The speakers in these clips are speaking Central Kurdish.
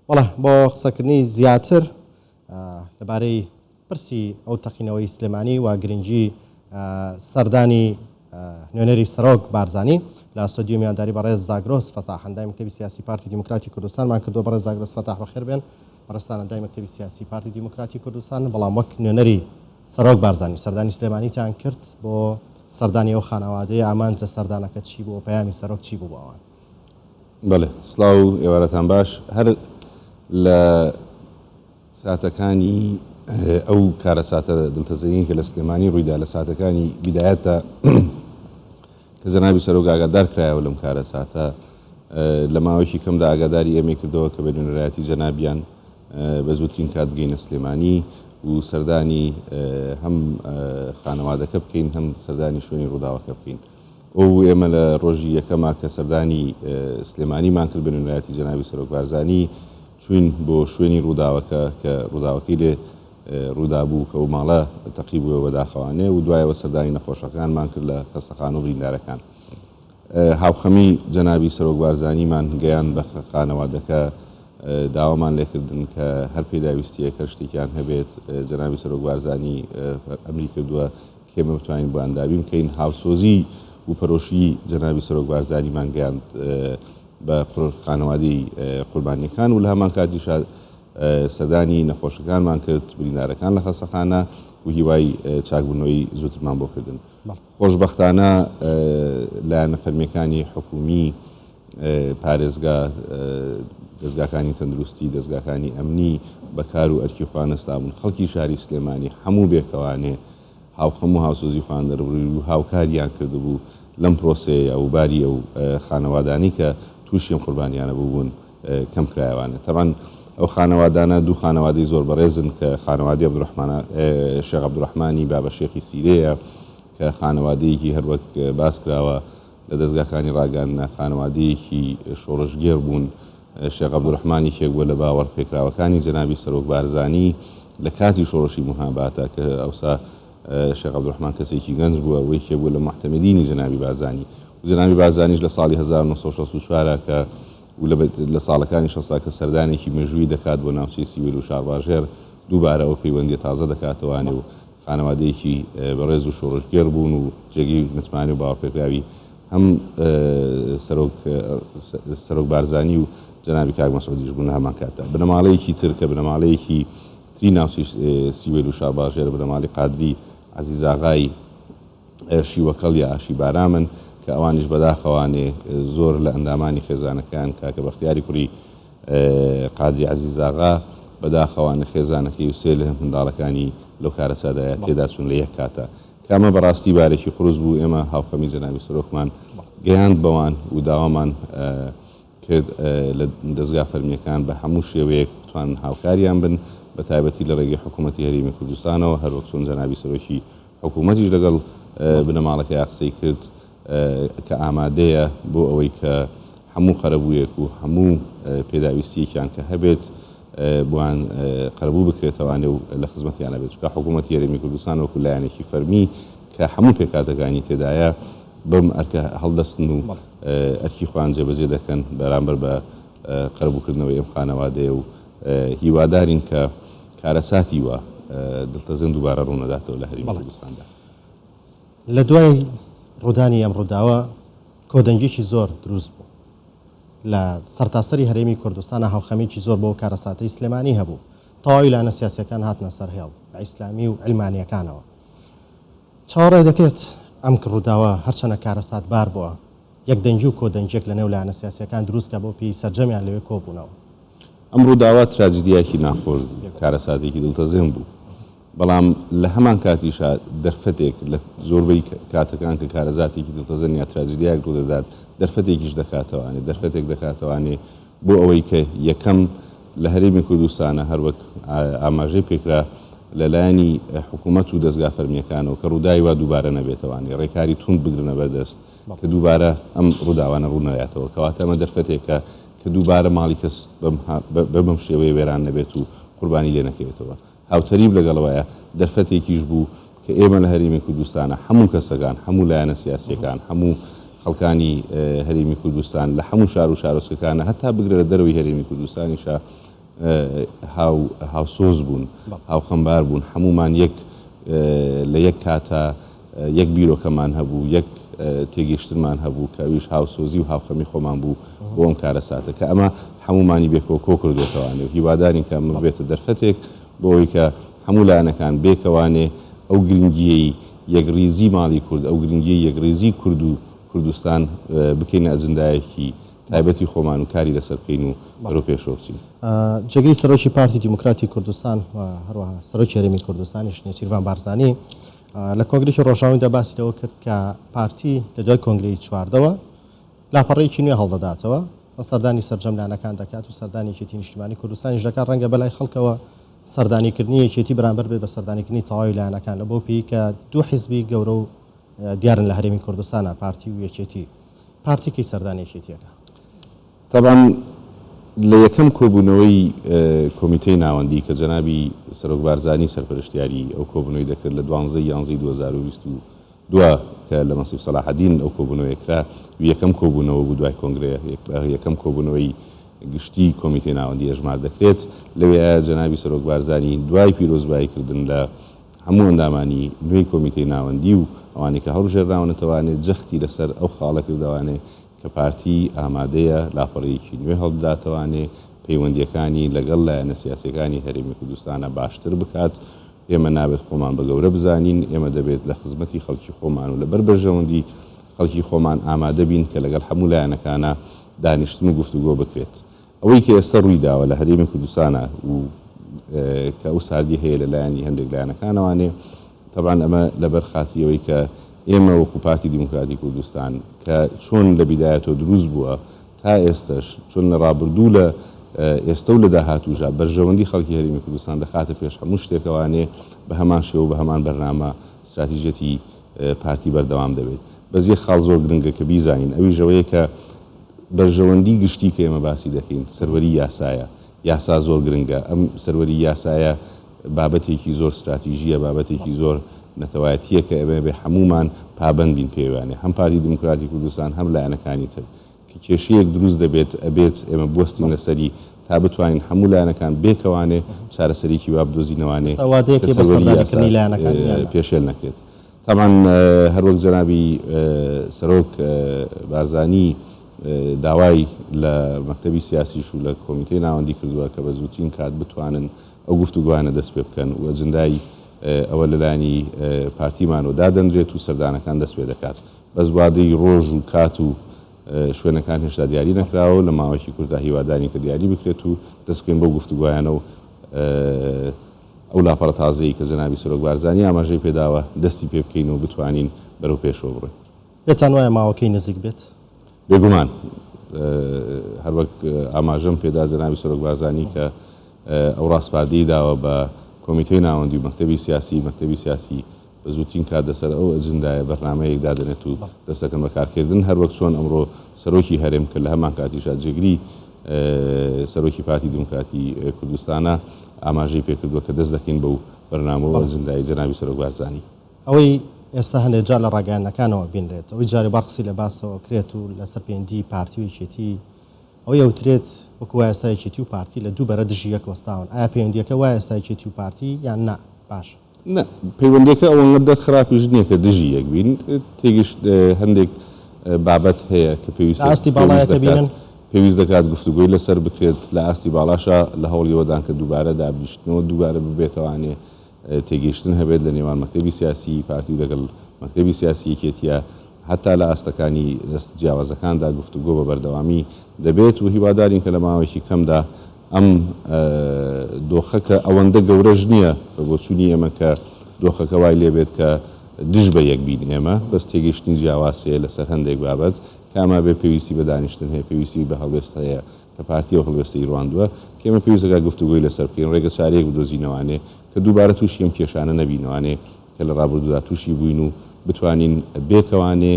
والله بۆ قسەکردنی زیاتر لەبارەی پرسی ئەو تەقینەوەی سلێمانی و گرنگی سەردانی نوێنەری سەرۆک بارزانی لە ئەستۆدیۆ میوانداری بەڕێز زاگرۆس فەتاح هەندای مەکتەبی سیاسی پارتی دیموکراتی کوردستانمان کردووە. بەڕێز زاگرۆس فەتاح بەخێر بێن. بەڕێستان هەندای مەکتەبی سیاسی پارتی دیموکراتی کوردستان، بەڵام وەک نوێنەری سەرۆک بارزانی سەردانی سلێمانیتان کرد بۆ سەردانی ئەو خانەوادەیە ئامانجە سەردانەکە چی بوو، پەیامی سەرۆک چی بوو بۆ ئەوان؟ بەڵێ سڵاو ئێوارەتان باش. هەر لە ساتەکانی ئەو کارە ساتە دڵتەزەیین کە لە سلێمانی ڕوویدا لە ساتەکانی بیدایەتە کە جەنابی سەرۆک ئاگادار کرایەوە لەم کارە ساتە لە ماوەیەکی کەمدا ئاگاداری ئێمەی کردەوە کە بە نوێنەرایەتی جەنابیان بە زووترین کات بگەینە سلێمانی و سەردانی هەم خانەوادەکە بکەین، هەم سەردانی شوێنی ڕووداوەکە بکەین. ئەو ئێمە لە ڕۆژی یەکەما کە سەردانی سلێمانیمان کرد بە نوێنەرایەتی جەنابی سەرۆک بارزانی چوین بۆ شوێنی ڕووداوەکە کە ڕووداوەکەی لێ ڕوودابوو کە و ماڵە تەقی بووە بەداخەوانێ و دوایەوە سەردانی نەخۆشەکانمان کرد لە خەستەخانە و بریندارەکان. هاوخەمی جەنابی سەرۆک بارزانیمان گەیان بە خانەوادەکە داوامان لێکردن کە هەر پێداویستیەکە شتێکیان هەبێت جەنابی سەرۆک بارزانی ئەمری کردووە کێمە بتوانین بۆ ئەندابی بکەین. هاوسۆزی و پەرۆشی جەنابی سەرۆک بارزانیمان گەیاند بە خانەوادەی قوربانیەکان و لە هەمان کاتیش سەردانی نەخۆشەکانمان کرد، بریندارەکان لە خەستەخانە و هیوای چاکبوونەوەی زووترمان بۆ کردن. خۆشبەختانە لایەنە فەرمیەکانی حکومی، پارێزگا، دەستگاکانی تەندروستی، دەستگاکانی ئەمنی بەکار و ئەرکی خوانستا بوون. خەڵکی شاری سلێمانی هەموو بێکەوانێ هاوخەم و هاوسۆزی خوان دەربڕی و هاوکاریان کردبوو لەم پرۆسەیە ئەو باری ئەو خانەوادانی کە تووشی ئەم قوربانیانە بوون کەم کرایەوانە. تەمان ئەو خانەوادانە دوو خانەوادەی زۆر بەڕێزن کە خانەوادەی شێخ عەبدوڕەحمانی بابە شێخی سیرەیە کە خانەوادەیەکی هەروەک باس کراوە لە دەستگاکانی ڕاگەاندنە خانەوادەیەکی شۆڕژگێر بوون. شێخ عەبدوڕەحمانی کێک بووە لە باوەڕ پێکراوەکانی جەنابی سەرۆک بارزانی لە کاتی شۆڕشی موهاباتە کە ئەوسا شێخ عەبدوڕەحمان کەسێکی گەنج بووە، ئەوەی کێک بووە لە محتەمەدینی جەنابی بارزانی و جەنابی بارزانیش لە ساڵی 1964 کە و لە ساڵەکانی 60 کە سەردانێکی مێژووی دەکات بۆ ناوچەی سیویل و شارڕاژێر دووبارە ئەو پەیوەندی تازە دەکاتەوانێ و خانەوادەیەکی بەڕێز و شۆڕژگێر بوون و جێگەی متمانی و باوەڕپێکراوی هەم سەرۆک بارزانی و جەنابی کاک مەسعودیش بوون هەمان کاتە. بنەماڵەیەکی تر کە بنەماڵەیەکی تری ناوچەی سیویل و شارڕاژێر بنەماڵی قادری عەزیزاغای شیوەکەڵ یا ئاشی بارامن کە ئەوانیش بەداخەوانێ زۆر لە ئەندامانی خێزانەکان کاکە بەختیاری کوڕی قادری عەزیزاغا بەداخەوانە خێزانەکەی و سێ لە منداڵەکانی لەو کارە سادایە تێدا چوون لە یەک کاتە. کامە بەڕاستی بارێکی قورس بوو. ئێمە هاوخەمی جەنابی سەرۆکمان گەیاند بەوان و داوامان کرد لە دەستگا فەرمیەکان بە هەموو شێوەیەک بتوان هاوکاریان بن، بە تایبەتی لە ڕێگەی حکوومەتی هەرێمی کوردستانەوە هەروەک چۆن جەنابی سەرۆکی حکوومەتیش لەگەڵ بنەماڵەکە قسەی کرد کە ئامادەیە بۆ ئەوەی کە هەموو قەرەبوویەک و هەموو پێداویستیەکیان کە هەبێت بۆیان قەرەبوو بکرێتەوانێ و لە خزمەتیانە بێت. چونکە حکوومەتی هەرێمی کوردستان وەکو لایەنێکی فەرمی کە هەموو پێکاتەکانی تێدایە بەم ئەرکە هەڵدەستن و ئەرکی خوان جێبەجێ دەکەن بەرامبەر بە قەرەبووکردنەوەی ئەم خانەوادەیە و هیوادارین کە کارەساتی وە دڵتەزن دووبارە ڕوونەداتەوە لە هەرێمی کوردستاندا. لە دوای ڕوودانی ئەم ڕووداوە کۆدەنگێکی زۆر دروست بوو لە سەرتاسەری هەرێمی کوردستانە. هاوخەمێکی زۆر بۆ کارەساتەی سلێمانی هەبوو. تەواوی لایەنە سیاسیەکان هاتنە سەر هێڵ بە ئیسلامی و علمانیەکانەوە. چاوەڕێ دەکرێت ئەم ڕووداوە هەرچەنە کارەسات بار بووە یەک دەنگی و کۆدەنگێک لە نێو لایەنە سیاسیەکان دروستکە بۆ پێی سەرجەمیان لەوێ کۆبوونەوە. ئەم ڕووداوە تراجیدیایەکی ناخۆش بوو، کارەساتێکی دڵتەزێن بوو، بەڵام لە هەمان کاتیشا دەرفەتێک لە زۆربەی کاتەکان کە کارەزاتێکی دڵتەزێن یا تراجیدیاک ڕوو دەدات دەرفەتێکیش دەکاتەوانێ دەرفەتێک دەکاتەوانێ بۆ ئەوەی کە یەکەم لە هەرێمی کوردستانە هەروەک ئاماژەی پێکرا لەلایەنی حکوومەت و دەستگا فەرمیەکانەوە کە ڕووداوی وا دووبارە نەبێتەوانێ ڕێکاری توند بگرنە بەردەست کە دووبارە ئەم ڕووداوانە ڕوونەیاتەوە کەواتە ئەمە دەرفەتێکە کە دووبارە ماڵی کەس بەم شێوەیە وێران نەبێت و قوربانی لێ نەکەوێتەوە. هاوتەریب لەگەڵەوەیە دەرفەتێکیش بوو کە ئێمە لە هەرێمی کوردستانە هەموو کەسەکان، هەموو لایەنە سیاسیەکان، هەموو خەڵکانی هەرێمی کوردستان لە هەموو شار و شارۆچکەکانە هەتا بگرە لە دەرەوەی هەرێمی کوردستانیشە هاوسۆز بوون هاوخەمبار بوون هەمومان لە یەک کاتە یەک بیرۆکەمان هەبوو یەک تێگەیشتنمان هەبوو کەویش هاوسۆزی و هاوخەمی خۆمان بوو بۆ ئەم کارە ساتە کە ئەمە هەمومانی بێکەوە کۆ کردوێتەوانێ و هیوادارین کە ئەمە بێتە دەرفەتێک بۆ ئەوەی کە هەموو لایەنەکان بێکەوانێ ئەو گرنگیەی یەکڕێزی ماڵی کورد ئەو گرنگیەی یەکڕێزی کورد و کوردستان بکەینە ئەجندایەکی تایبەتی خۆمان و کاری لەسەر بکەین و بەرەو پێشەوە بچین. جێگەی سەرۆکی پارتی دیموکراتی کوردستان و هەروەها سەرۆکی هەرێمی کوردستانیش نێچیروان بارزانی لە کۆنگرێکی ڕۆژاویدا باسی لەوە کرد کە پارتی لە دوای کۆنگرەی چواردەوە لاپەڕەیەکی نوێ هەڵدەداتەوە و سەردانی سەرجەملانەکان دەکات و سەردانی یەکێتی نیشتیمانی کوردستانیش دەکات ڕەنگە بەلای خەڵکەوە سەردانیکردنی یەکێتی بەرامبەر بێت بە سەردانیکردنی تەواوی لایەنەکان لە بۆ پێی کە دوو حیزبی گەورە و دیارن لە هەرێمی کوردستانە پارتی و یەکێتی پارتیکی سەردانی یەکێتیەکە. طبعا لە یەکەم کۆبوونەوەی کۆمیتەی ناوەندی کە جەنابی سەرۆک بارزانی سەرپەرشتیاری ئەو کۆبوونەوەی دەکرد لە 12/11/2022 کە لە مەسیف سەلاحەدین ئەو کۆبوونەوەیەکرا یەکەم کۆبوونەوە بوو دوای کۆنگرێ یەکەم کۆبوونەوەی گشتی کۆمیتەی ناوەندی هەژمار دەکرێت لەوێ جەنابی سەرۆک بارزانی دوای پیرۆزباییکردن لە هەموو ئەندامانی نوێی کۆمیتەی ناوەندی و ئەوانەی کە هەڵبژێراونەتەوانێت جەختی لەسەر ئەو خاڵە کردوانێ کە پارتی ئامادەیە لاپەڕەیەکی نوێ هەڵبداتەوانێ پەیوەندیەکانی لەگەڵ لایەنە سیاسیەکانی هەرێمی کوردستانە باشتر بکات. ئێمە نابێت خۆمان بە گەورە بزانین ئێمە دەبێت لە خزمەتی خەڵکی خۆمان و لە بەربەرژەوەندی خەڵکی خۆمان ئامادە بین کە لەگەڵ هەموو لایەنەکانە دانیشتن و گفتوگۆ بکرێت. ئەوەی کە ئێستا ڕوویداوە لە هەرێمی کوردستانە و کە ئەو ساردی هەیە لە لایەنی هەندێک لایەنەکانەوانێ طبعا ئەمە لەبەر خاتریەوەی کە ئێمە وەکو پارتی دیموکراتی کوردستان کە چۆن لە بیدایەتەوە دروست بووە تا ئێستش چۆن لە ڕابردوو لە ئێستا و لە داهاتووژە بەرژەوەندی خەڵکی هەرێمی کوردستان دەخاتە پێش هەموو شتێکەوانێ بە هەمان شێوە بە هەمان بەرنامە استراتیژەتی پارتی بەردەوام دەبێت. بەزیە خاڵ زۆر گرنگە کە بیزانین ئەوی ژەوەیە کە بەرژەوەندی گشتی کە ئێمە باسی دەکەین سەروەری یاسایە یاسا زۆر گرنگە ئەم سەروەری یاسایە بابەتێکی زۆر استراتیژیە بابەتێکی زۆر نەتەوایەتیە کە ئەبێ بێ هەمومان پابەند بین پێوانێ هەم پارتی دیموکراتی کوردستان هەم لایەنەکانی تر کە کێشەیەک دروست دەبێت ئەبێت ئێمە بوەستین لەسەری تا بتوانین هەموو لایەنەکان بێکەوانێ چارەسەرێکی وا بدۆزینەوانێ پێشێل نەکرێت. تامان هەروەک جەنابی سەرۆک بارزانی داوای لە مەکتەبی سیاسیش و لە کۆمیتەی ناوەندی کردووە کە بە زووترین کات بتوانن ئەو گفتوگوانە دەست پێ بکەن و ئەجندای ئەوە لەلایەنی پارتیمانەوە دادەنرێت و سەردانەکان دەست پێ دەکات. بەس وادەی ڕۆژ و کات و شوێنەکان هێشتا دیاری نەکراوە لە ماوەیەکی کووردا هیوادارین کە دیاری بکرێت و دەستکەین بەو گفتوگوایانە و ئەو لاپەڕە تازەی کە جەنابی سەرۆک بارزانی ئاماژەی پێداوە دەستی پێ بکەین و بتوانین بەرەو پێشەوە بڕۆین. پێتان وایە ماوەکەی نزیک بێت؟ بێگومان هەروەک ئاماژەم پێدا جەنابی سەرۆک بارزانی کە ئەو ڕاستپاردەی داوە بە کۆمیتەی ناوەندی و مەکتەبی سیاسی بە زووترین کات دەسەر ئەو ئەجندایە بەرنامەیەک دادەنێت و دەستەکەن بەکارکردن هەروەک چۆن ئەمڕۆ سەرۆکی هەرێم کە لە هەمان کاتیشا جێگری سەرۆکی پارتی دیموکراتی کوردستانە ئاماژەی پێکردووە کە دەست دەکەین بەو بەرنامە و ئەجندای جەنابی سەرۆک بارزانی. ئەوەی ئێستا هەندێک جار لە ڕاگەیاندنەکانەوە بینرێت ئەوەی جارێ بەرقسی لە باسەوە کرێت و لەسەر پەیوەندی پارتی و یەکێتی ئەو یەوترێت وەکو وایە یەکێتی و پارتی لە دوو بەرە دژی یەک وەستاون. ئایا پەیوەندیەکە وایە یەکێتی و پارتی یان نا؟ باش نه پەیوەندیەکە ئەوەندە خراپیش نییە کە دژی یەک بین تێگەشت هەندێک بابەت هەیە کە پێویست دەکات گفتوگۆی لەسەر بکرێت لە ئاستی باڵاشە لە هەوڵیەوەدان کە دووبارە دابیشتنەوە دووبارە ببێتەوانێ تێگەیشتن هەبێت لە نێوان مەکتەبی سیاسی پارتی و لەگەڵ مەکتەبی سیاسی یەکێتیە هەتا لە ئاستەکانی دەست جیاوازەکاندا گفتوگۆ بە بەردەوامی دەبێت و هیوادارین کە لە ماوەیەکی کەمدا ئەم دۆخەکە ئەوەندە گەورەش نییە بۆ چوونی ئێمە کە دۆخەکە وای لێبێت کە دژ بە یەک بین ئێمە بەس تێگەیشتنی جیاوازەیە لەسەر هەندێک بابەت کاما بێ پێویستی بە دانیشتن هەیە پێویستی بە هەڵوێست هەیە کە پارتی و هەڵوێستی ڕواندووە کە ئێمە پێویستەکە گفتوگۆی لەسەر بکەین ڕێگە چارەیەک بدۆزینەوانێ کە دووبارە تووشی ئەم کێشانە نەبینەوانێ کە لە ڕابردوودا تووشی بووین و بتوانین بێکەوانێ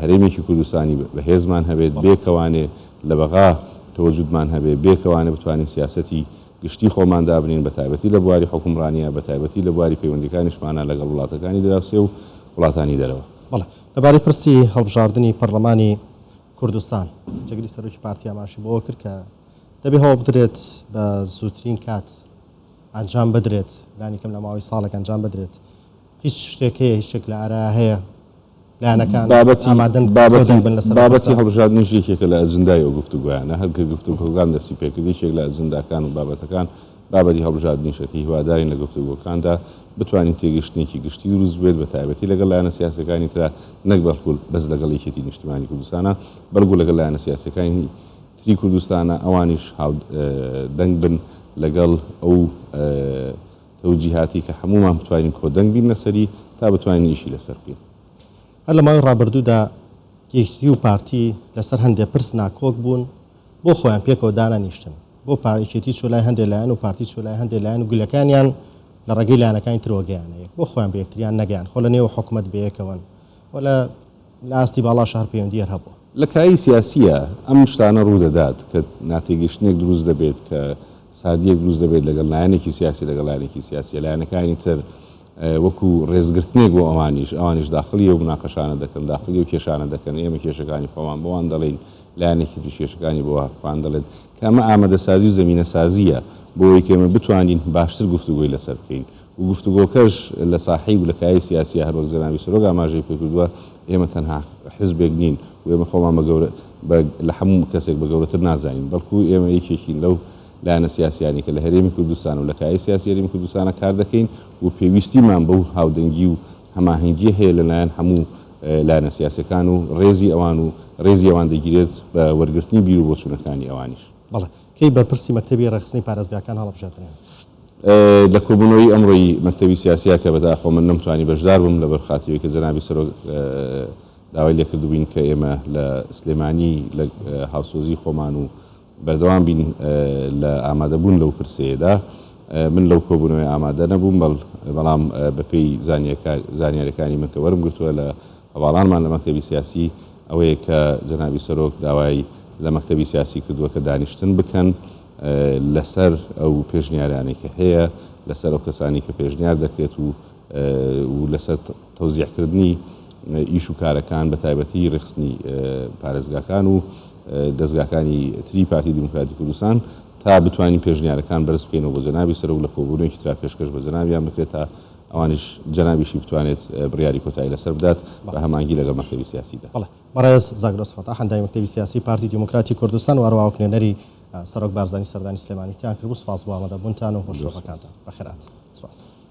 هەرێمێکی کوردستانی بەهێزمان هەبێت بێکەوانێ لە بەغا تەوەجودمان هەبێ بێکەوانە بتوانین سیاسەتی گشتی خۆمان دابنین بە تایبەتی لە بواری حکومڕانیە بە تایبەتی لە بواری پەیوەندیەکانیشمانە لەگەڵ وڵاتەکانی دراوسێ و وڵاتانی دەرەوە. بەڵێ لەبارەی پرسی هەڵبژاردننی پەرلەمانی کوردستان جەگری سەرۆکی پارتی ئاماژی بۆەوە کرد کە دەبێ هەوڵ بدرێت بە زووترین کات ئەنجام بدرێت لانی کەم لە ماوەی ساڵێک ئەنجام بدرێت هیچ شتێک هەیە هیچ شتێک لە ئارا هەیە لایەنەکان ئامادەن بن لەسەر بابەتی هەڵبژاردننی ژێکێکە لە ئەجندای و گفتوگویانە هەرکە گفتوگۆکان دەستی پێکردی شێک لە ئەجنداکان و بابەتەکان بابەتی هەڵبژاردننی شەکەی هیوادارین لە گفتوگۆکاندا بتوانین تێگەشتێکی گشتی دروست بێت بە تایبەتی لەگەڵ لایەنە سیاسەکانی ترا نەک بەڵکول بەس لەگەڵ یەکێتی نیشتیمانی کوردستانە بەڵکو لەگەڵ لایەنە سیاسەکانی تری کوردستانە ئەوانیش دەنگ بن لەگەڵ ئەو تەوجیهاتی کە هەمومان بتوانین کۆدەنگ بین لەسەری تا بتوانین ئیشی لەسەر بکەین. هەر لە ماوەی ڕابردوودا یەکێتی و پارتی لەسەر هەندێک پرس ناکۆک بوون بۆ خۆیان پێکەوە دانانیشتن بۆ پارێکێتی چۆ لای هەندێک لایەن و پارتی چۆ لای هەندێک لایەن و گولەکانیان لە ڕێگەی لایەنەکانی ترۆگەیانەیە بۆ خۆیان بە یەکتریان نەگەیان خۆ لە نێوە حکوومەت بەیەکەوەن و لە ئاستی باڵا شار پەیوەندیەر هەبوو لە کایی سیاسیە ئەم شتانە ڕوودەدات کە ناتێگەشتنێک دروست دەبێت کە سادیەک دروست دەبێت لەگەڵ لایەنێکی سیاسی لەگەڵ لایەنێکی سیاسی لایەنەکانی تر وەکو ڕێزگرتنێک بۆ ئەوانیش داخلی و مناقەشانە دەکەن داخلی و کێشانە دەکەن ئێمە کێشەکانی خۆمان بۆوان دەڵێن لایەنێکی کێشەکانی بۆوان دەڵێت کە ئەمە ئامادەسازی و زەمینە سازیە بۆ ئەوەی کە ئێمە بتوانین باشتر گفتوگۆی لەسەر بکەین و گفتوگۆکەش لە ساحەی و لە کای سیاسی هەروەک جەنابی سەرۆک ئاماژەی پێکردووە ئێمە تەنها حزبێک نین و ئێمە خۆمان لە هەموو کەسێک بە گەورەتر نازانین بەڵکو ئێمە یەکێکین لەو لایەنە سیاسیانی کە لە هەرێمی کوردستان و لە کای سیاسی هەرێمی کوردستانە کار دەکەین و پێویستیمان بەو هاودەنگی و هەماهەنگیە هەیە لەلایەن هەموو لایەنە سیاسەکان و ڕێزی ئەوان دەگیرێت بە وەرگرتنی بیر و بۆچوونەکانی ئەوانیش. بەڵێ کەی بەرپرسی مەکتەبی ڕێخستنی پارێزگاکان هەڵبژێردرێن لە کۆبوونەوەی ئەمڕۆی مەکتەبی سیاسیا کە بەداخۆ من نەمتوانی بەشدار بم لە بەرخاتیەوەی کە جەنابی سەرۆک داوای لێکردوین کە ئێمە لە سلێمانی لە هاوسۆزی خۆمان و بەردەوام بین لە ئامادەبوون لەو پرسەیەدا من لەو کۆبوونەوەی ئامادە نەبووم بەڵام بەپێی زانیاریەکانی من کە وەرم گرتووە لە هەواڵانمان لە مەکتەبی سیاسی ئەوەیە کە جەنابی سەرۆک داوای لە مەکتەبی سیاسی کردووە کە دانیشتن بکەن لەسەر ئەو پێشنیارانەی کە هەیە لەسەر ئەو کەسانی کە پێشنیار دەکرێت و لەسەر تەوزیعکردنی ئیش و کارەکان بە تایبەتی ڕێخستنی پارێزگاکان و دەستگاکانی تری پارتی دیموکراتی کوردستان تا بتوانین پێشنیارەکان بەرز بکەینەوە بۆ جەنابی سەرۆک لە کۆبوونەوەیەکی ترا پێشکەش بە جەنابیان بکرێت تا ئەوانیش جەنابیشی بتوانێت بڕیاری کۆتایی لەسەر بدات بە هەمانگی لەگەڵ مەکتەبی سیاسیدا. بەڕێز زاگرۆس فەتا هەندای مەکتەبی سیاسی پارتی دیموکراتی کوردستان و هەروەها وەکوێنەری سەرۆک بارزانی سەردانی سلێمانیتیان کرد و سوپاس بۆ ئامادەبوونتان و هۆشەکانتان بەخێرات. سوپاس.